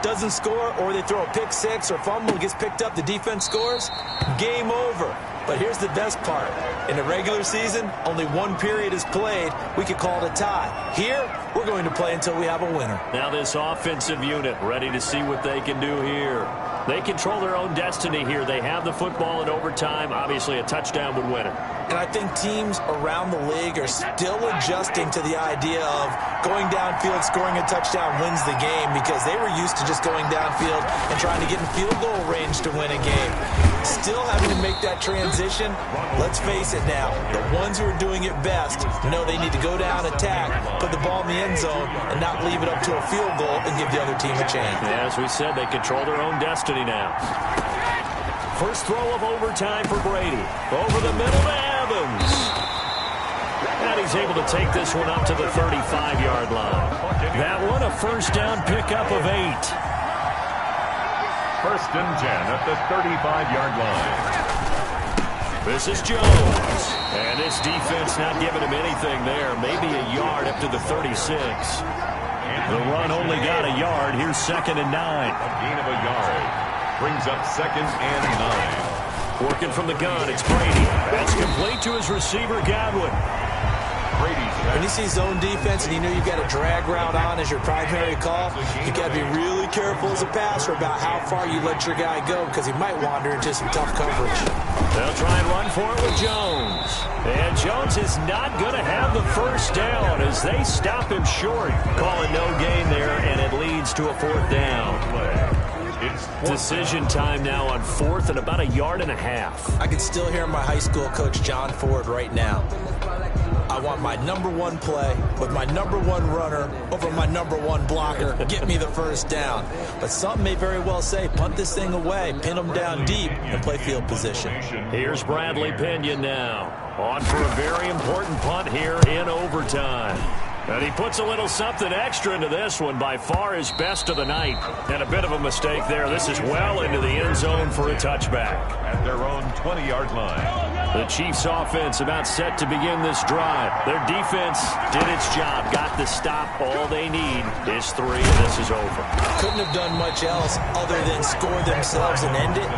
doesn't score, or they throw a pick six or fumble, gets picked up, the defense scores, game over. But here's the best part. In the regular season, only 1 period is played. We could call it a tie. Here, we're going to play until we have a winner. Now this offensive unit ready to see what they can do here. They control their own destiny here. They have the football in overtime. Obviously, a touchdown would win it. And I think teams around the league are still adjusting to the idea of going downfield, scoring a touchdown wins the game, because they were used to just going downfield and trying to get in field goal range to win a game. Still having to make that transition. Let's face it now, the ones who are doing it best know they need to go down, attack, put the ball in the end zone, and not leave it up to a field goal and give the other team a chance. Yeah, as we said, they control their own destiny now. First throw of overtime for Brady. Over the middle to Evans. And he's able to take this one up to the 35-yard line. That one, a first down pickup of 8. First and 10 at the 35-yard line. This is Jones. And this defense not giving him anything there. Maybe a yard up to the 36. The run only got a yard. Here's second and 9. A gain of a yard. Brings up second and 9. Working from the gun, it's Brady. That's complete to his receiver, Godwin. When you see zone defense and you know you've got a drag route on as your primary call, you've got to be really careful as a passer about how far you let your guy go, because he might wander into some tough coverage. They'll try and run for it with Jones. And Jones is not going to have the first down as they stop him short. Call it no gain there, and it leads to a fourth down. It's Decision time now on 4th and about 1.5 yards. I can still hear my high school coach, John Ford, right now. I want my number one play with my number one runner over my number one blocker. Get me the first down. But something may very well say, punt this thing away, pin them down deep, and play field position. Here's Bradley Pinion now. On for a very important punt here in overtime. And he puts a little something extra into this one, by far his best of the night. And a bit of a mistake there. This is well into the end zone for a touchback. At their own 20-yard line. The Chiefs offense about set to begin this drive. Their defense did its job, got the stop. All they need is 3, and this is over. Couldn't have done much else other than score themselves and end it.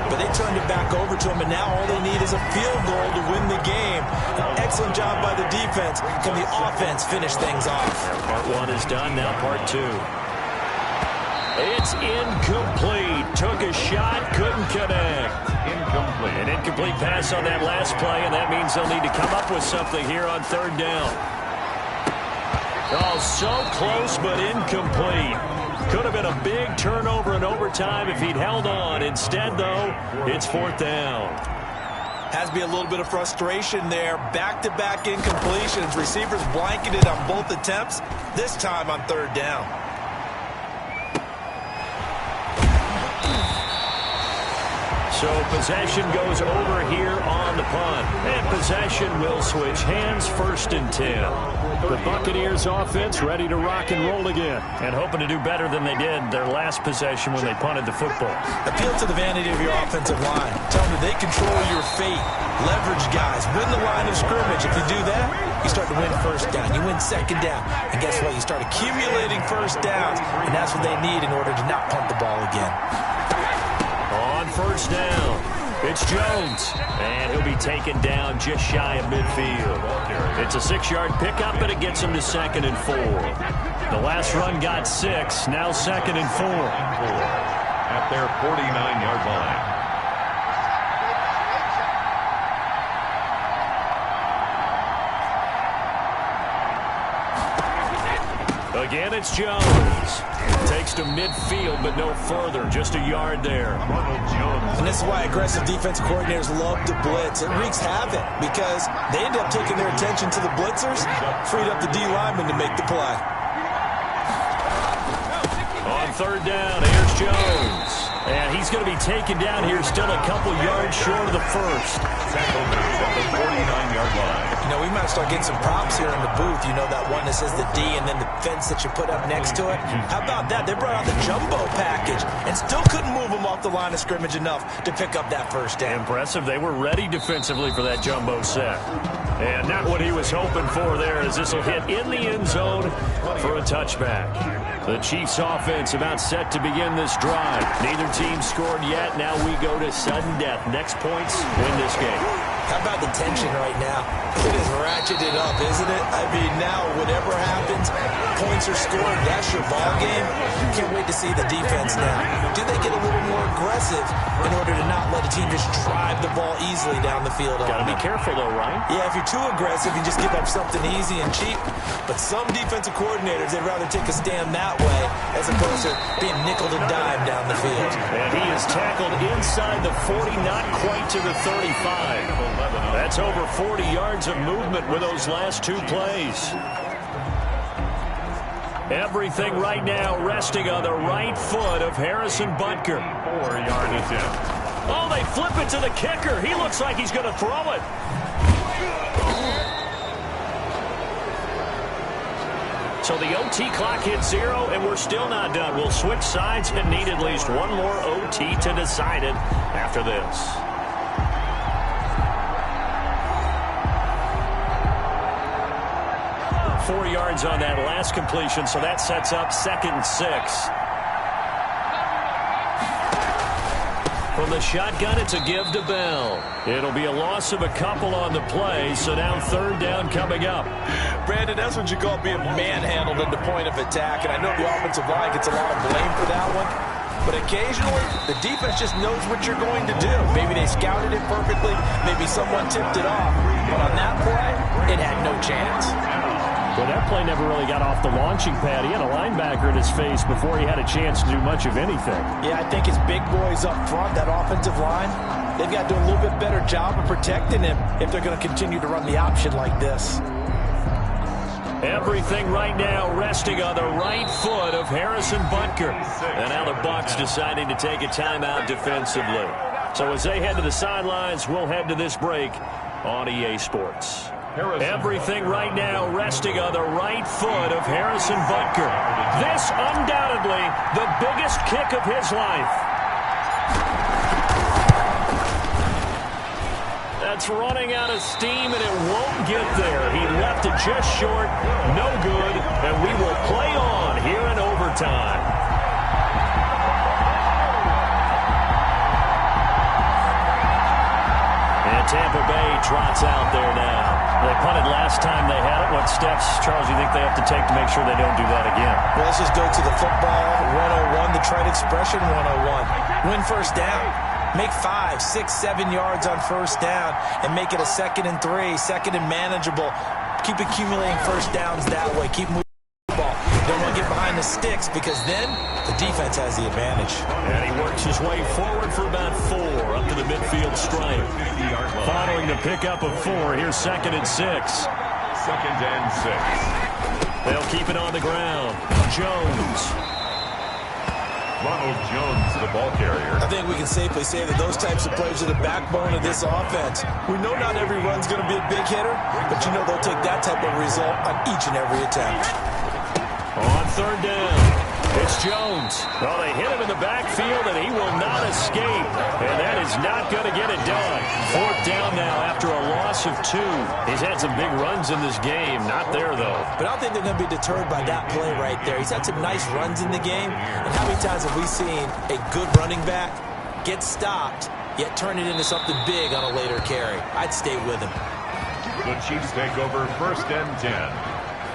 But they turned it back over to them, and now all they need is a field goal to win the game. An excellent job by the defense. Can the offense finish things off? Part 1 is done, now part 2. It's incomplete. Took a shot, couldn't connect. Incomplete. An incomplete pass on that last play, and that means they'll need to come up with something here on 3rd down. Oh, so close, but incomplete. Could have been a big turnover in overtime if he'd held on. Instead, though, it's 4th down. Has to be a little bit of frustration there. Back-to-back incompletions. Receivers blanketed on both attempts, this time on 3rd down. So possession goes over here on the punt. And possession will switch hands, 1st and 10. The Buccaneers offense ready to rock and roll again. And hoping to do better than they did their last possession when they punted the football. Appeal to the vanity of your offensive line. Tell them that they control your fate. Leverage guys. Win the line of scrimmage. If you do that, you start to win 1st down. You win 2nd down. And guess what? You start accumulating 1st downs. And that's what they need in order to not punt the ball again. On 1st down, it's Jones, and he'll be taken down just shy of midfield. It's a 6-yard pickup, but it gets him to 2nd and 4. The last run got 6, now 2nd and 4. At their 49-yard line. Again, it's Jones. Takes to midfield, but no further. Just a yard there. And this is why aggressive defense coordinators love to blitz. It wreaks havoc because they end up taking their attention to the blitzers, freed up the D lineman to make the play. On 3rd down, here's Jones. And he's going to be taken down here, still a couple yards short of the 1st. Tackled at the 49-yard line. You know, we might start getting some props here in the booth. You know, that one that says the D and then the fence that you put up next to it. How about that? They brought out the jumbo package and still couldn't move them off the line of scrimmage enough to pick up that 1st down. Impressive. They were ready defensively for that jumbo set. And not what he was hoping for there, as this will hit in the end zone for a touchback. The Chiefs offense about set to begin this drive. Neither team scored yet. Now we go to sudden death. Next points win this game. How about the tension right now? It is ratcheted up, isn't it? I mean, now whatever happens, points are scored. That's your ball game. Can't wait to see the defense now. Do they get a little more aggressive in order to not let a team just drive the ball easily down the field? Got to be careful, though, right? Yeah, if you're too aggressive, you just give up something easy and cheap. But some defensive coordinators, they'd rather take a stand that way as opposed to being nickel and dime down the field. And he is tackled inside the 40, not quite to the 35. That's over 40 yards of movement with those last 2 plays. Everything right now resting on the right foot of Harrison Butker. 4-yard attempt. Oh, they flip it to the kicker. He looks like he's going to throw it. So the OT clock hits 0, and we're still not done. We'll switch sides and need at least one more OT to decide it after this. Four yards on that last completion, so that sets up 2nd and 6. From the shotgun, it's a give to Bell. It'll be a loss of a couple on the play, so now 3rd down coming up. Brandon, that's what you call being manhandled at the point of attack, and I know the offensive line gets a lot of blame for that one. But occasionally, the defense just knows what you're going to do. Maybe they scouted it perfectly. Maybe someone tipped it off. But on that play, it had no chance. But that play never really got off the launching pad. He had a linebacker in his face before he had a chance to do much of anything. Yeah, I think his big boys up front, that offensive line, they've got to do a little bit better job of protecting him if they're going to continue to run the option like this. Everything right now resting on the right foot of Harrison Butker. And now the Bucs deciding to take a timeout defensively. So as they head to the sidelines, we'll head to this break on EA Sports. Everything right now resting on the right foot of Harrison Butker. This undoubtedly the biggest kick of his life. That's running out of steam, and it won't get there. He left it just short, no good, and we will play on here in overtime. And Tampa Bay trots out there now. They punted last time they had it. What steps, Charles, you think they have to take to make sure they don't do that again? Well, let's just go to the football 101, the trade expression 101. Win first down. Make 5, 6, 7 yards on first down and make it a 2nd and 3, second and manageable. Keep accumulating first downs that way. Keep moving the ball. Don't want to get behind the sticks because then the defense has the advantage. And he works his way forward for about 4 up to the midfield stripe. Following the pickup of 4, here's 2nd and 6. 2nd and 6. They'll keep it on the ground. Jones. Ronald Jones, the ball carrier. I think we can safely say that those types of players are the backbone of this offense. We know not every run's going to be a big hitter, but you know they'll take that type of result on each and every attempt. On 3rd down, it's Jones. Well, they hit him in the backfield, and he will not escape. And that is not going to get it done. 4th down now after a loss of 2. He's had some big runs in this game. Not there, though. But I don't think they're going to be deterred by that play right there. He's had some nice runs in the game. And how many times have we seen a good running back get stopped, yet turn it into something big on a later carry? I'd stay with him. The Chiefs take over 1st and 10.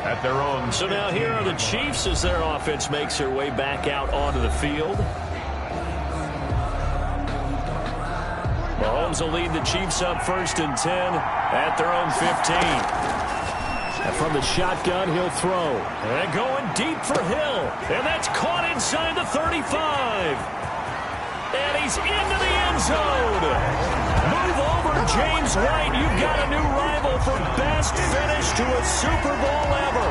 At their own. So now here are the Chiefs as their offense makes their way back out onto the field. Mahomes will lead the Chiefs up 1st and 10 at their own 15. And from the shotgun, he'll throw. And going deep for Hill. And that's caught inside the 35. And he's into the end zone. Move over, James White. You've got a new rival for best finish to a Super Bowl ever.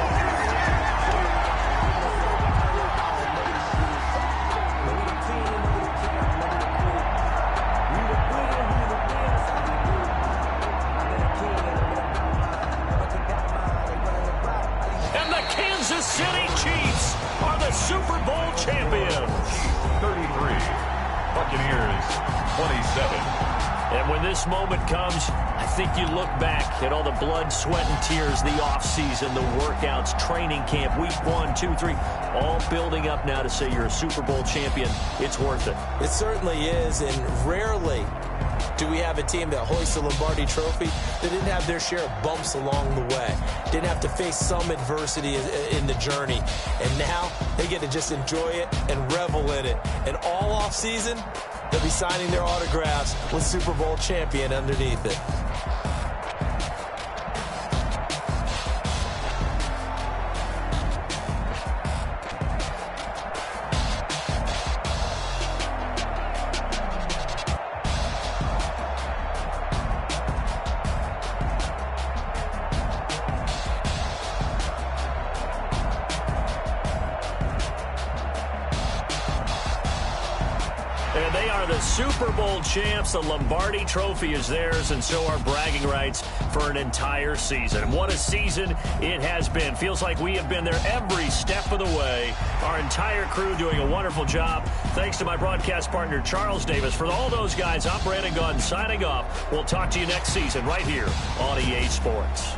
And the Kansas City Chiefs are the Super Bowl champions. 33. Buccaneers 27. And when this moment comes, I think you look back at all the blood, sweat, and tears, the offseason, the workouts, training camp, week 1, 2, 3, all building up now to say you're a Super Bowl champion. It's worth it. It certainly is, and rarely do we have a team that hoists the Lombardi Trophy that didn't have their share of bumps along the way, didn't have to face some adversity in the journey, and now they get to just enjoy it and revel in it. And all offseason, they'll be signing their autographs with Super Bowl champion underneath it. And they are the Super Bowl champs. The Lombardi Trophy is theirs, and so are bragging rights for an entire season. What a season it has been. Feels like we have been there every step of the way. Our entire crew doing a wonderful job. Thanks to my broadcast partner, Charles Davis. For all those guys, I'm Brandon Gaudin signing off. We'll talk to you next season right here on EA Sports.